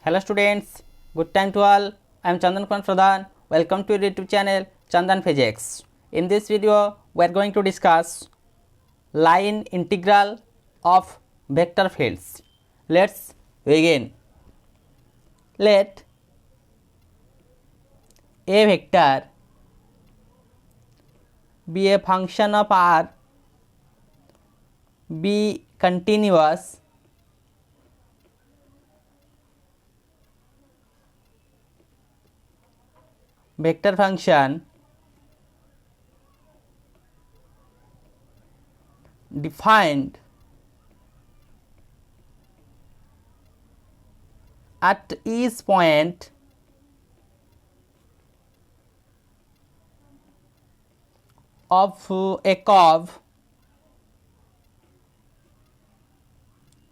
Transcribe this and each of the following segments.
Hello students, good time to all. I am Chandan Kumar Pradhan. Welcome to your YouTube channel Chandan Physics. In this video, we are going to discuss line integral of vector fields. Let's begin. Let a vector be a function of r, be continuous vector function defined at each point of a curve.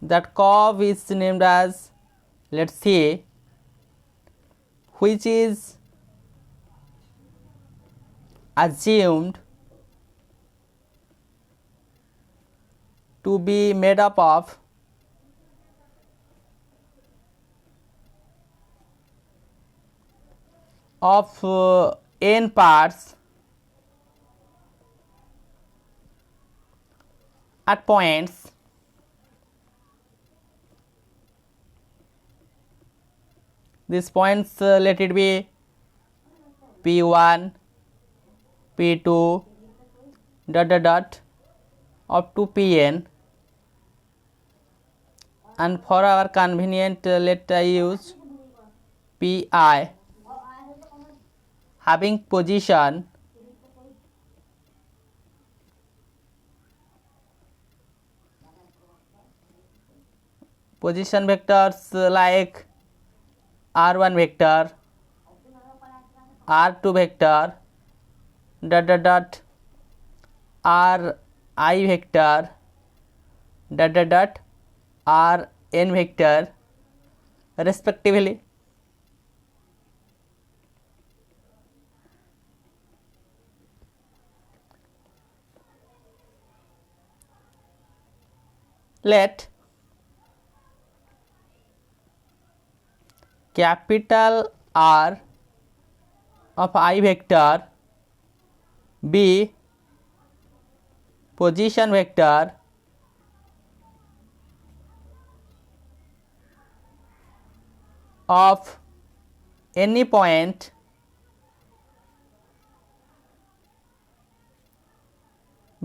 That curve is named as, let's say, which is assumed to be made up of n parts at points these points let it be p1, p2 up to pn, and for our convenient let I use pi having position vectors like r1 vector, r2 vector ri vector rn vector respectively. Let capital R of I vector be position vector of any point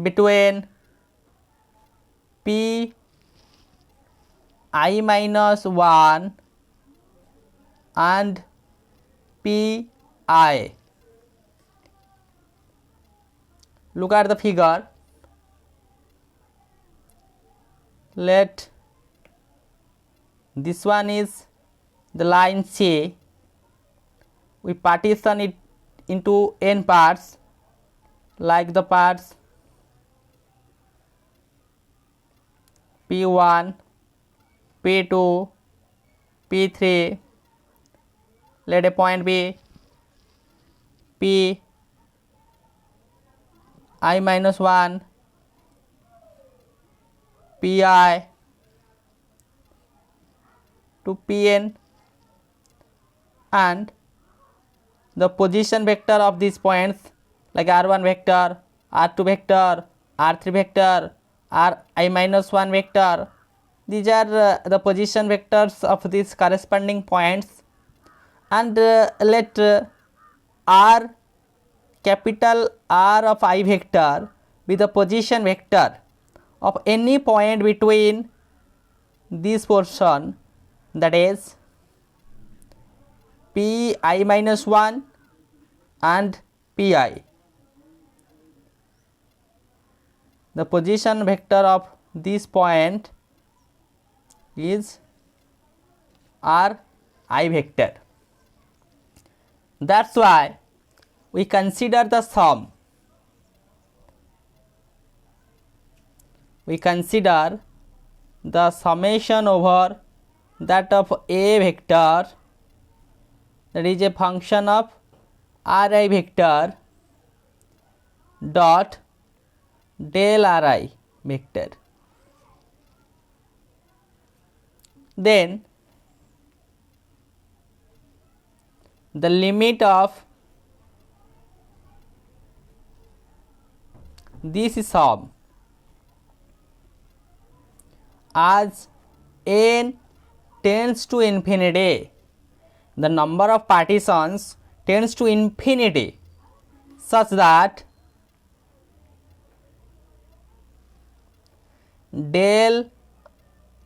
between p I minus 1 and p I. Look at the figure. Let this one is the line C. We partition it into n parts like the parts p1, p2, p3. Let a point be p I minus 1, pi to pn, and the position vector of these points like r1 vector, r2 vector, r3 vector, ri minus 1 vector. These are the position vectors of these corresponding points, and let r capital R of I vector be the position vector of any point between this portion, that is p I minus 1 and pi. The position vector of this point is r I vector. That's why we consider the sum. We consider the summation over that of a vector, that is a function of ri vector dot del ri vector. Then the limit of this sum as n tends to infinity, the number of partitions tends to infinity such that del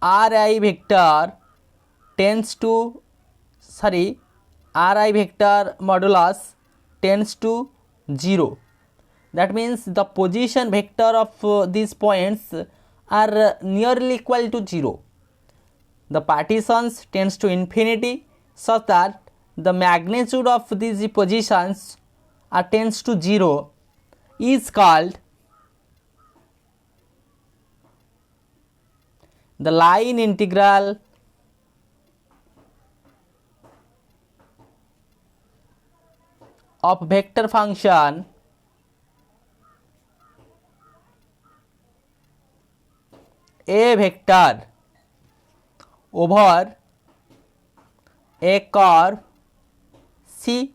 Ri vector tends to Ri vector modulus tends to 0. That means the position vector of these points are nearly equal to 0. The partitions tends to infinity such that the magnitude of these positions tends to 0 is called the line integral of vector function a vector over a curve C,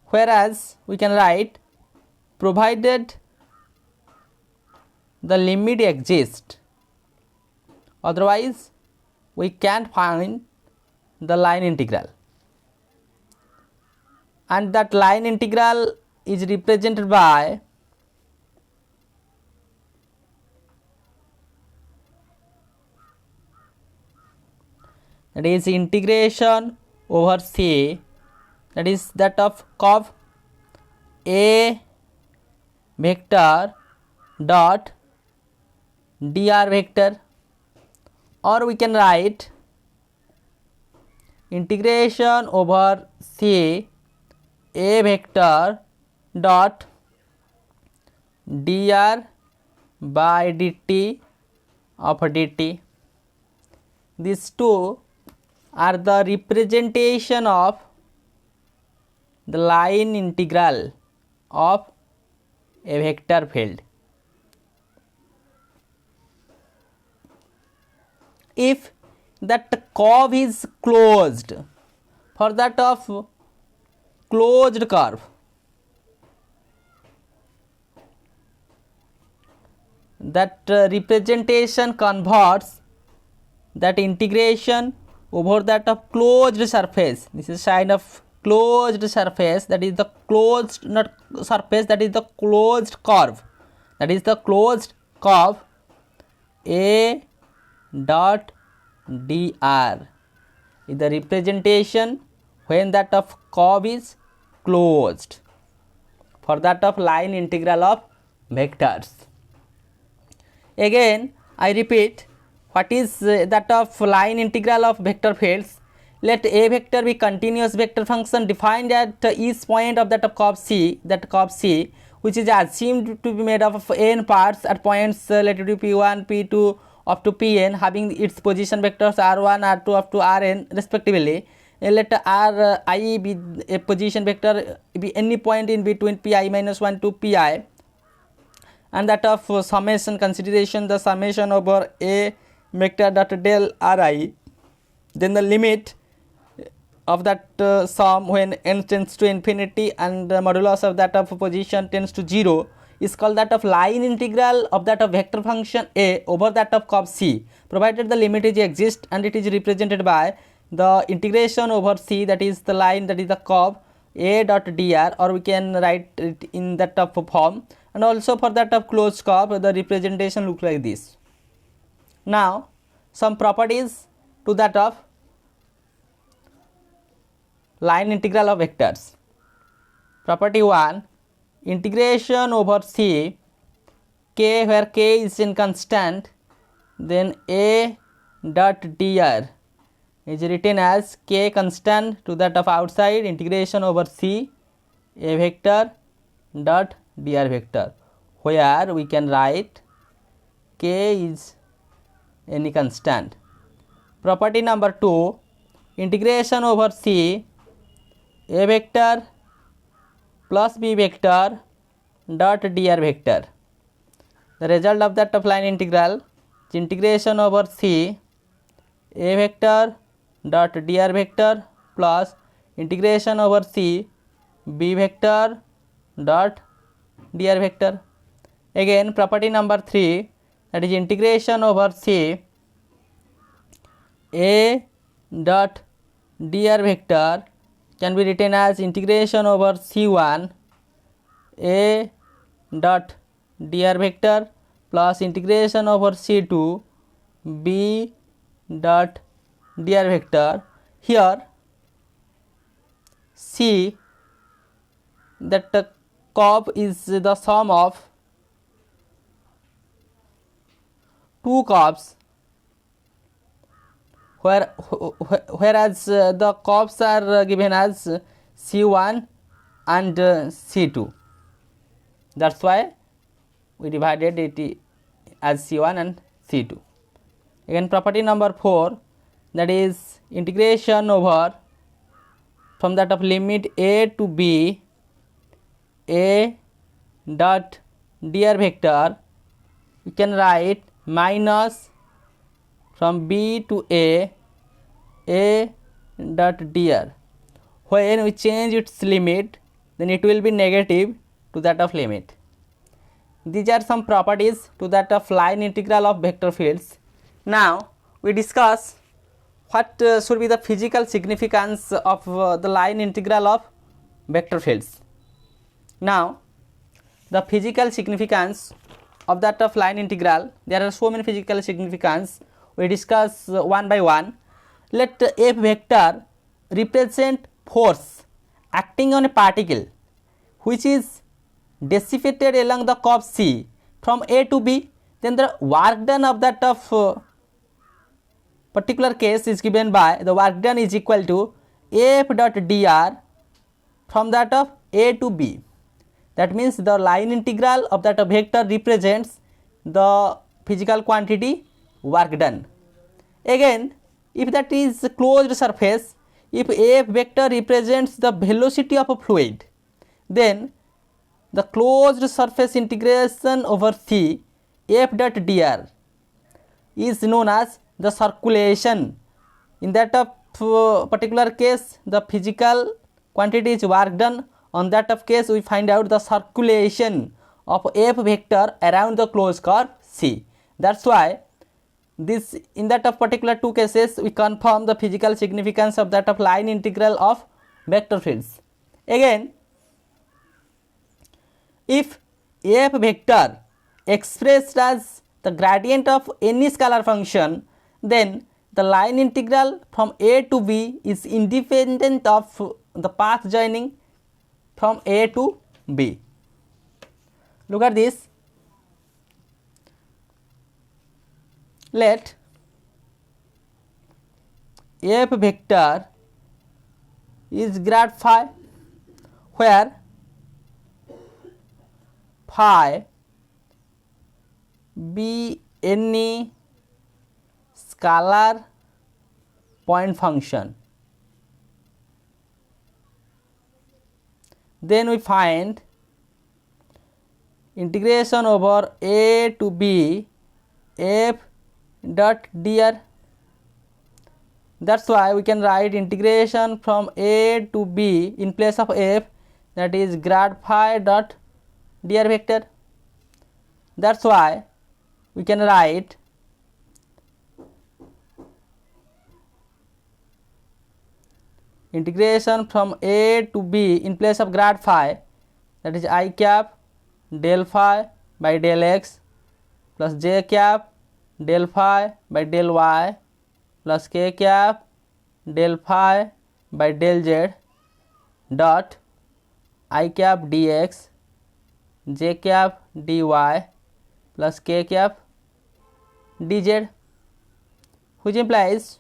whereas we can write provided the limit exists, otherwise we can't find the line integral, and that line integral is represented by that is integration over C, that is that of curve A vector dot dr vector, or we can write integration over C A vector dot dr by dt of dt. These two are the representation of the line integral of a vector field. If that curve is closed, for that of closed curve, that representation converts that integration over that of closed surface. This is sign of closed surface, that is the closed, not surface, that is the closed curve, that is the closed curve A dot dr is the representation when that of curve is closed for that of line integral of vectors. Again I repeat, what is that of line integral of vector fields? Let a vector be continuous vector function defined at each point of that of curve C, that curve C, which is assumed to be made up of n parts at points let it be p1, p2 up to pn, having its position vectors r1, r2 up to rn respectively. Let ri be a position vector be any point in between pi minus 1 to pi, and that of summation consideration, the summation over a vector dot del ri, then the limit of that sum when n tends to infinity and the modulus of that of position tends to 0 is called that of line integral of that of vector function A over that of curve C, provided the limit is exist and it is represented by the integration over C, that is the line, that is the curve A dot dr, or we can write it in that of form, and also for that of closed curve the representation looks like this. Now some properties to that of line integral of vectors. Property 1, integration over C k, where k is in constant, then A dot dr is written as k constant to that of outside integration over C A vector dot dr vector, where we can write k is any constant. Property number 2, integration over C A vector plus B vector dot dr vector. The result of that of line integral is integration over C A vector dot dr vector plus integration over c b vector dot dr vector. Again property number 3, that is integration over c a dot dr vector can be written as integration over c1 a dot dr vector plus integration over c2 b dot dr vector. Here c, that curve is the sum of two curves, whereas the curves are given as c1 and c2. That's why we divided it as c1 and c2. Again property number 4, that is integration over from that of limit a to b a dot dr vector, you can write minus from b to a dot dr. When we change its limit, then it will be negative to that of limit. These are some properties to that of line integral of vector fields. Now we discuss what should be the physical significance of the line integral of vector fields. Now the physical significance of that of line integral, there are so many physical significance, we discuss one by one. Let f vector represent force acting on a particle which is dissipated along the curve c from a to b, then the work done of that of particular case is given by the work done is equal to f dot dr from that of a to b. That means the line integral of that vector represents the physical quantity work done. Again, if that is closed surface, if f vector represents the velocity of a fluid, then the closed surface integration over c f dot dr is known as the circulation. In that of particular case, the physical quantity is work done. On that of case, we find out the circulation of f vector around the closed curve c. That's why this, in that of particular two cases, we confirm the physical significance of that of line integral of vector fields. Again, if f vector expressed as the gradient of any scalar function, then the line integral from a to b is independent of the path joining from a to b. Look at this. Let f vector is grad phi, where phi be any scalar point function. Then we find integration over a to b f dot dr. That's why we can write integration from a to b in place of f, that is grad phi dot dr vector. That's why we can write integration from a to b in place of grad phi, that is I cap del phi by del x plus j cap del phi by del y plus k cap del phi by del z dot I cap dx j cap dy plus k cap dz, which implies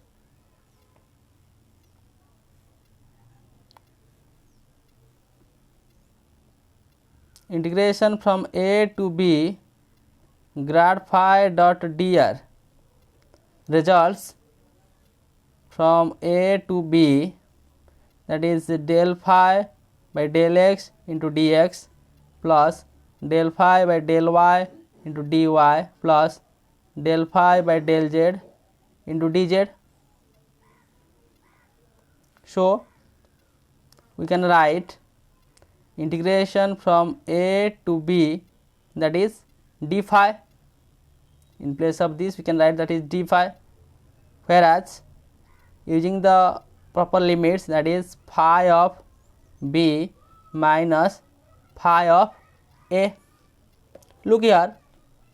integration from a to b grad phi dot dr results from a to b, that is del phi by del x into dx plus del phi by del y into dy plus del phi by del z into dz. So we can write integration from a to b, that is d phi. In place of this we can write that is d phi, whereas using the proper limits, that is phi of b minus phi of a. Look here,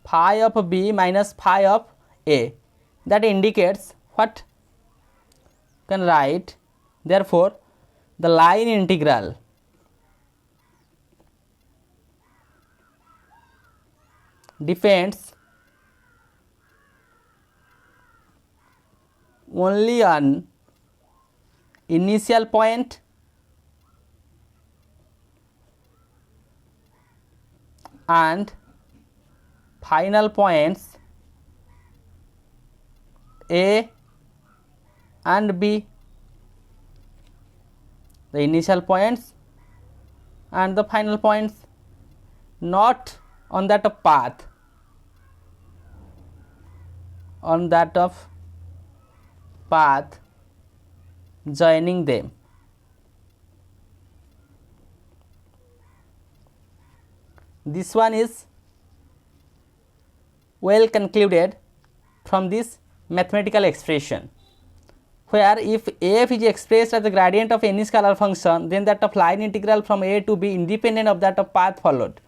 phi of b minus phi of a, that indicates what? You can write, therefore the line integral depends only on initial point and final points a and b. The initial points and the final points, not on that of path, on that of path joining them. This one is well concluded from this mathematical expression, where if f is expressed as the gradient of any scalar function, then that of line integral from a to b independent of that of path followed,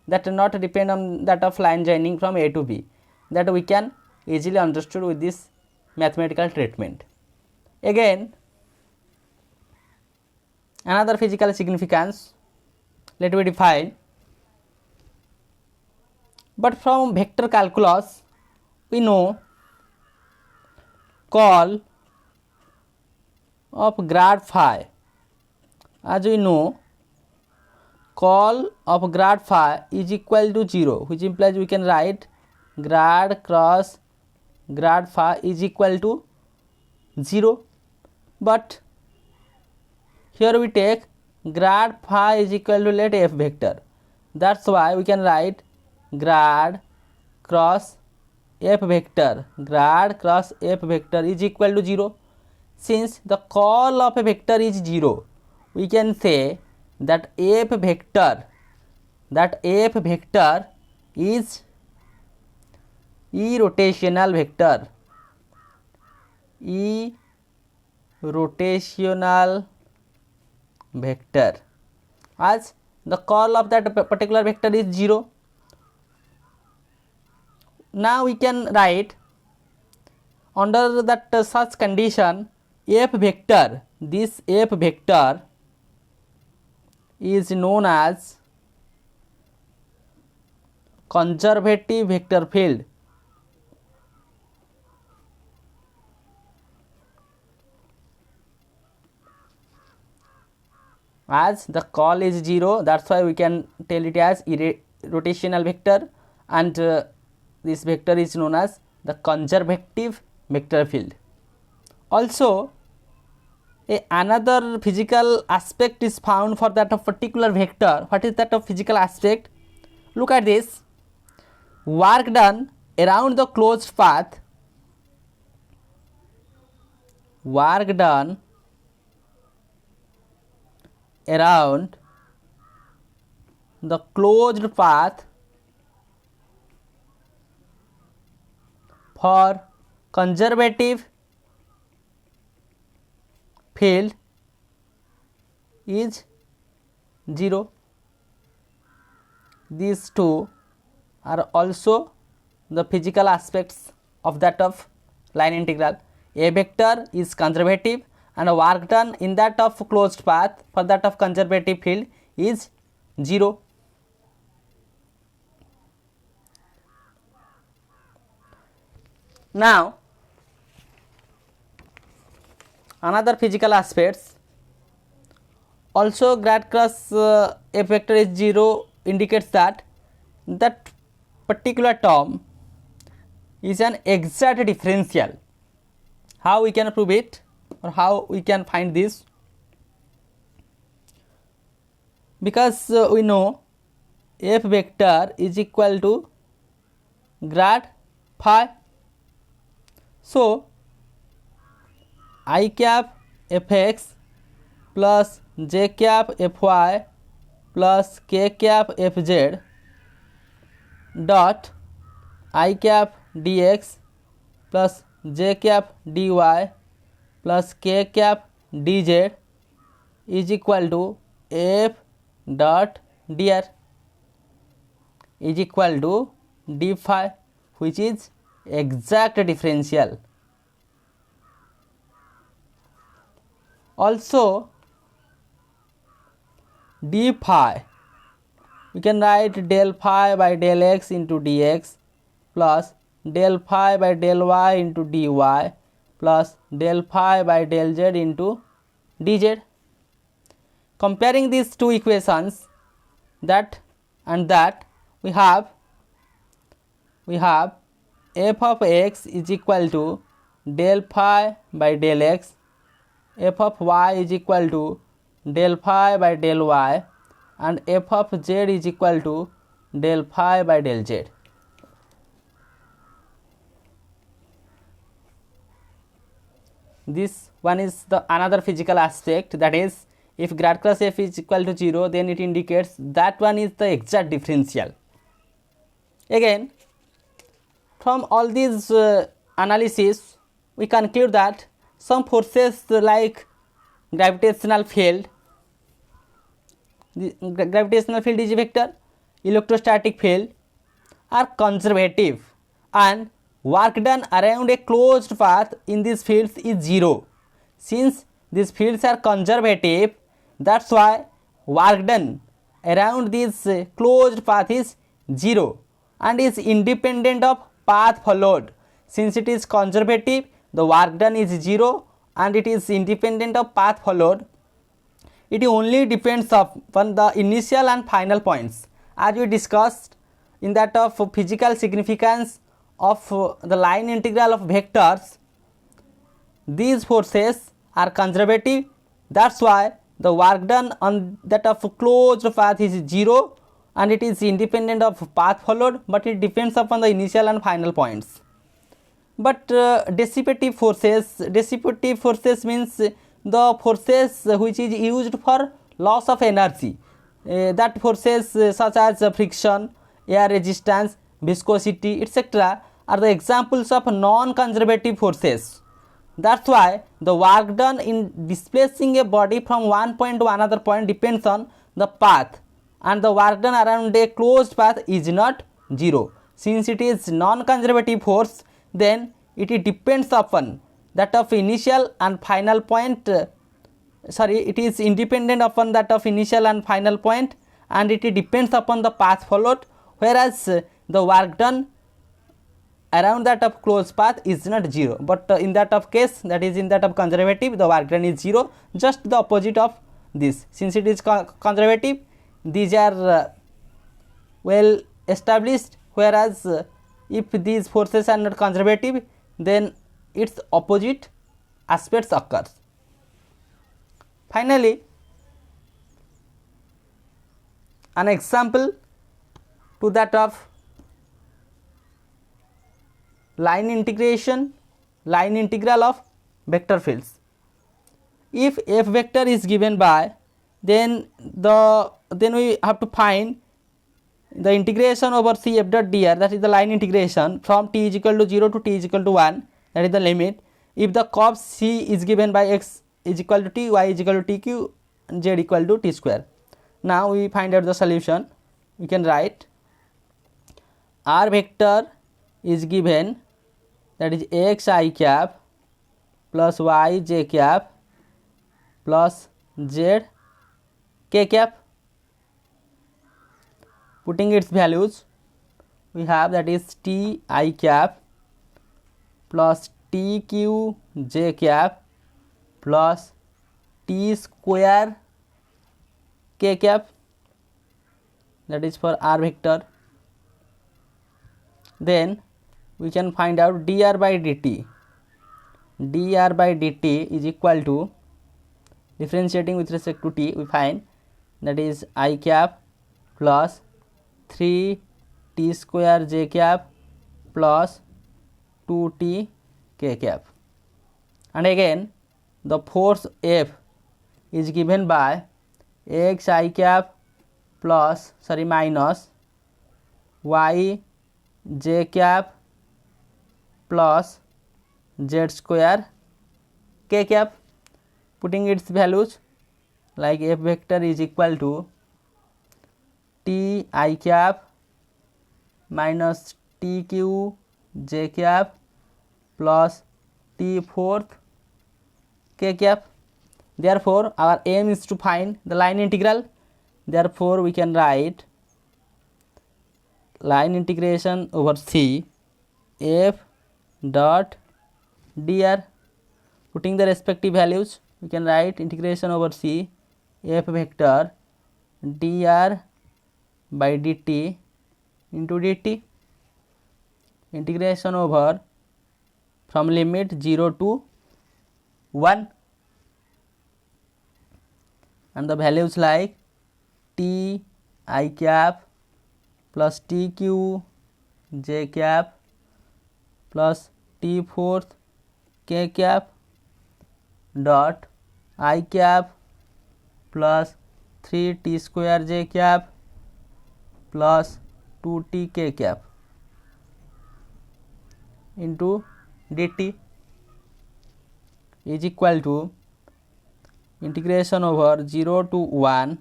that do not depend on that of line joining from a to b, that we can easily understood with this mathematical treatment. Again, another physical significance, let me define. But from vector calculus we know curl of grad phi, as we know curl of grad phi is equal to 0, which implies we can write grad cross grad phi is equal to 0, but here we take grad phi is equal to let f vector, that is why we can write grad cross f vector, grad cross f vector is equal to 0. Since the curl of a vector is 0, we can say that f vector is irrotational vector, irrotational vector, as the curl of that particular vector is 0. Now we can write under that such condition f vector, this f vector is known as conservative vector field. As the curl is 0, that is why we can tell it as rotational vector, and this vector is known as the conservative vector field. Also, another physical aspect is found for that of particular vector. What is that of physical aspect? Look at this, work done around the closed path, work done around the closed path for conservative field is 0. These two are also the physical aspects of that of line integral. A vector is conservative and work done in that of closed path for that of conservative field is 0. Now, another physical aspects, also grad cross f vector is 0 indicates that that particular term is an exact differential. How we can prove it, or how we can find this? Because we know f vector is equal to grad phi. So I cap fx plus j cap fy plus k cap fz dot I cap dx plus j cap dy plus k cap dz is equal to f dot dr is equal to d phi, which is exact differential. Also d phi, we can write del phi by del x into dx plus del phi by del y into dy plus del phi by del z into dz. Comparing these two equations, that and that, we have f of x is equal to del phi by del x, f of y is equal to del phi by del y, and f of z is equal to del phi by del z. This one is the another physical aspect, that is, if grad cross f is equal to 0, then it indicates that one is the exact differential. Again, from all these analysis, we conclude that some forces like gravitational field, the gravitational field is a vector, electrostatic field are conservative, and work done around a closed path in these fields is 0. Since these fields are conservative, that's why work done around this closed path is 0 and is independent of path followed. Since it is conservative, the work done is 0 and it is independent of path followed. It only depends upon the initial and final points, as we discussed in that of physical significance of the line integral of vectors. These forces are conservative, that's why the work done on that of closed path is 0 and it is independent of path followed, but it depends upon the initial and final points. But dissipative forces means the forces which is used for loss of energy, that forces such as friction, air resistance, viscosity, etc. are the examples of non-conservative forces. That's why the work done in displacing a body from one point to another point depends on the path, and the work done around a closed path is not 0. Since it is non-conservative force, then it depends upon that of initial and final point, it is independent upon that of initial and final point, and it depends upon the path followed, whereas the work done around that of closed path is not 0. But in that of case, that is in that of conservative, the work done is 0, just the opposite of this. Since it is conservative, these are well established, whereas if these forces are not conservative, then its opposite aspects occurs. Finally, an example to that of line integral of vector fields. If f vector is given by, then we have to find the integration over c f dot dr, that is the line integration from t is equal to 0 to t is equal to 1, that is the limit, if the curve c is given by x is equal to t, y is equal to tq, and z equal to t square. Now we find out the solution. We can write r vector is given, that is x I cap plus y j cap plus z k cap. Putting its values, we have that is t I cap plus t q j cap plus t square k cap, that is for r vector. Then we can find out dr by dt. dr by dt is equal to, differentiating with respect to t, we find that is I cap plus 3 t square j cap plus 2t k cap. And again the force F is given by x I cap plus minus y j cap plus z square k cap. Putting its values, like f vector is equal to t I cap minus t q j cap plus t fourth k cap. Therefore, our aim is to find the line integral. Therefore, we can write line integration over C f dot dr. Putting the respective values, we can write integration over C f vector dr by dt into dt. Integration over from limit 0 to 1, and the values like t I cap plus t q j cap plus t fourth k cap dot I cap plus 3t square j cap plus 2t k cap into dt is equal to integration over 0 to 1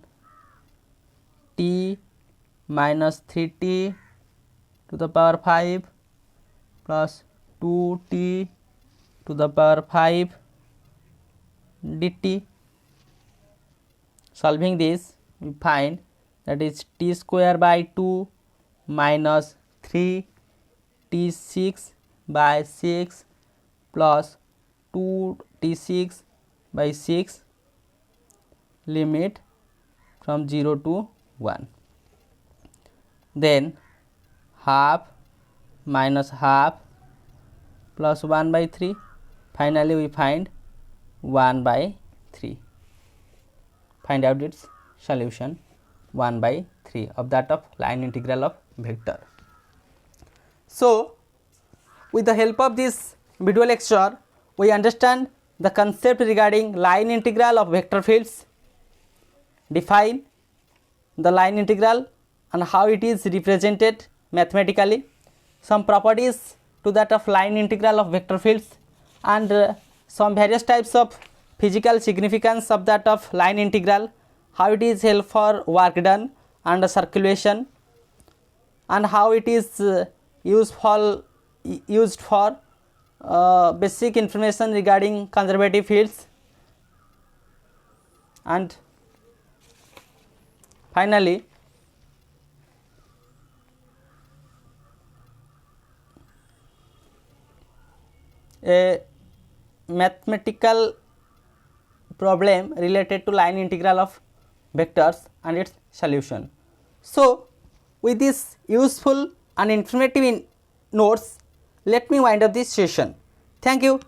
t minus 3t to the power 5 plus 2t to the power 5 dt. Solving this, we find that is t square by 2 minus 3 t6 by 6 plus 2 t6 by 6 limit from 0 to 1. Then half minus half plus 1 by 3. Finally, we find 1 by 3. Find out its solution, 1 by 3 of that of line integral of vector. So, with the help of this video lecture, we understand the concept regarding line integral of vector fields, define the line integral and how it is represented mathematically, some properties to that of line integral of vector fields, and some various types of physical significance of that of line integral, how it is helpful for work done and circulation, and how it is used for basic information regarding conservative fields, and finally a mathematical problem related to line integral of vectors and its solution. So, with this useful and informative notes, let me wind up this session. Thank you.